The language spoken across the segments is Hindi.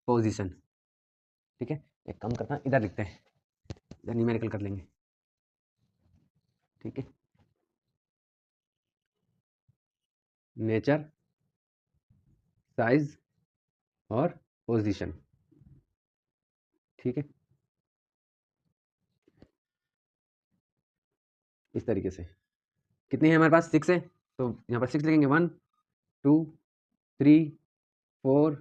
पोजीशन। ठीक है, एक काम करता है, इधर लिखते हैं, इधर न्यूमेरिकल कर लेंगे। ठीक है, नेचर, साइज और पोजीशन। ठीक है, इस तरीके से। कितनी है हमारे पास? 6 है, तो यहाँ पर 6 लिखेंगे, 1 2 3 4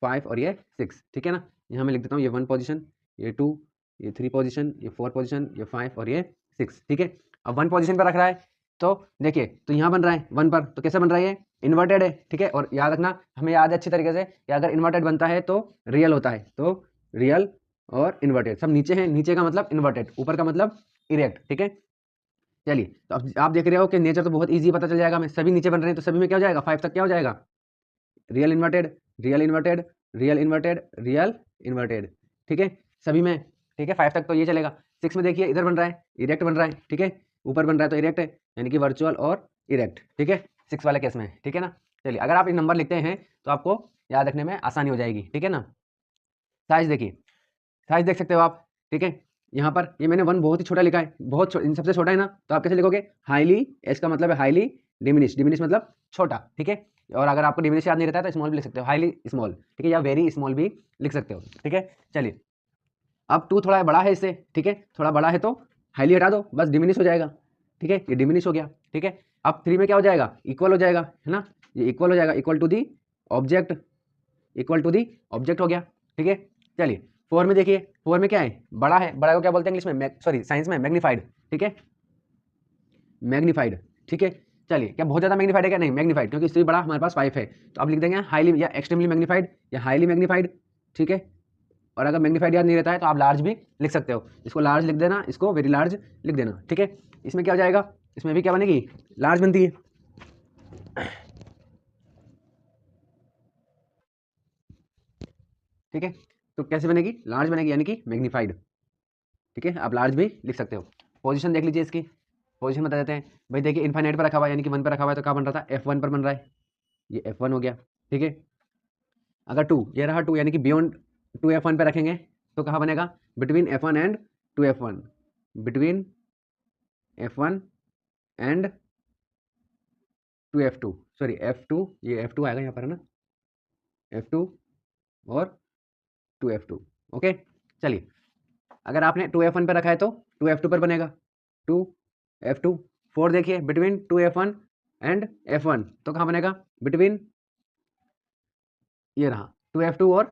5 और ये 6। ठीक है ना, यहाँ मैं लिख देता हूँ, ये 1 पोजीशन, ये 2, ये 3 पोजीशन, ये 4 पोजीशन, ये 5 और ये 6। ठीक है, अब 1 पोजीशन पर रख रहा है, तो देखिए, तो यहाँ बन रहा है 1 पर, तो कैसे बन रहा है? ये इन्वर्टेड है। ठीक है, और याद रखना, हमें याद है अच्छी तरीके से कि अगर इन्वर्टेड बनता है तो रियल होता है, तो रियल और इन्वर्टेड सब नीचे हैं, नीचे का मतलब इन्वर्टेड, ऊपर का मतलब इरेक्ट। ठीक है, चलिए, तो अब आप देख रहे हो कि नेचर तो बहुत ईजी पता चल जाएगा, हमें सभी नीचे बन रहे हैं, तो सभी में क्या हो जाएगा? 5 तक क्या हो जाएगा? Real inverted, real inverted, real inverted, real inverted. ठीक है, सभी में। ठीक है, 5 तक तो ये चलेगा। 6 में देखिए, इधर बन रहा है, इरेक्ट बन रहा है। ठीक है, ऊपर बन रहा है तो इरेक्ट है, यानी कि वर्चुअल और इरेक्ट। ठीक है, 6 वाले केस में। ठीक है ना, चलिए, अगर आप एक नंबर लिखते हैं तो आपको याद रखने में आसानी हो जाएगी। ठीक है ना, साइज देखिए, साइज देख सकते हो आप। ठीक है, यहाँ पर ये मैंने 1 बहुत ही छोटा लिखा है, बहुत इन सबसे छोटा है ना, तो आप कैसे लिखोगे? हाईली, एस का मतलब है हाईली डिमिनिश, डिमिनिश मतलब छोटा। ठीक है, और अगर आपको डिमिनिश याद नहीं रहता है तो स्मॉल भी लिख सकते हो, हाईली स्मॉल। ठीक है, या वेरी स्मॉल भी लिख सकते हो। ठीक है, चलिए, अब 2 थोड़ा बड़ा है इससे। ठीक है, थोड़ा बड़ा है तो हाईली हटा दो, बस डिमिनिश हो जाएगा। ठीक है, ये डिमिनिश हो गया। ठीक है, अब 3 में क्या हो जाएगा? इक्वल हो जाएगा, है ना, ये इक्वल हो जाएगा, equal to the object, equal to the object हो गया। ठीक है, चलिए, 4 में देखिए, 4 में क्या है? बड़ा है, बड़ा को क्या बोलते हैं इंग्लिश में? सॉरी, साइंस में मैग्नीफाइड। ठीक है, मैग्नीफाइड। ठीक है, चलिए, क्या बहुत ज़्यादा मैग्नीफाइड है? क्या नहीं, मैग्नीफाइड, क्योंकि इससे भी बड़ा हमारे पास 5 है, तो आप लिख देंगे हाईली या एक्सट्रीमली मैग्नीफाइड या हाईली मैग्नीफाइड। ठीक है, और अगर मैग्नीफाइड याद नहीं रहता है तो आप लार्ज भी लिख सकते हो, इसको लार्ज लिख देना, इसको वेरी लार्ज लिख देना। ठीक है, इसमें क्या हो जाएगा? इसमें भी क्या बनेगी? लार्ज बनती है। ठीक है, तो कैसे बनेगी? लार्ज बनेगी, यानी कि मैग्नीफाइड। ठीक है, आप लार्ज भी लिख सकते हो। पोजीशन देख लीजिए इसकी, पोजीशन बता देते हैं भाई। देखिए, इनफाइनाइट पर रखा हुआ है, यानी कि 1 पर रखा हुआ है, तो क्या बन रहा था? F1 पर बन रहा है, ये F1 हो गया। ठीक है, अगर 2, ये रहा 2, यानी कि बियॉन्ड 2F1 पे रखेंगे तो कहाँ बनेगा? Between F1 and 2F1, between F1 and 2F2, sorry F2, ये F2 आएगा यहाँ पर, है ना, F2 और 2F2। ओके, चलिए, अगर आपने 2F1 पर रखा है तो 2F2 पर बनेगा, 2F2। 4 देखिए, बिटवीन 2F1 एंड F1, तो कहाँ बनेगा? बिटवीन, ये रहा 2F2 और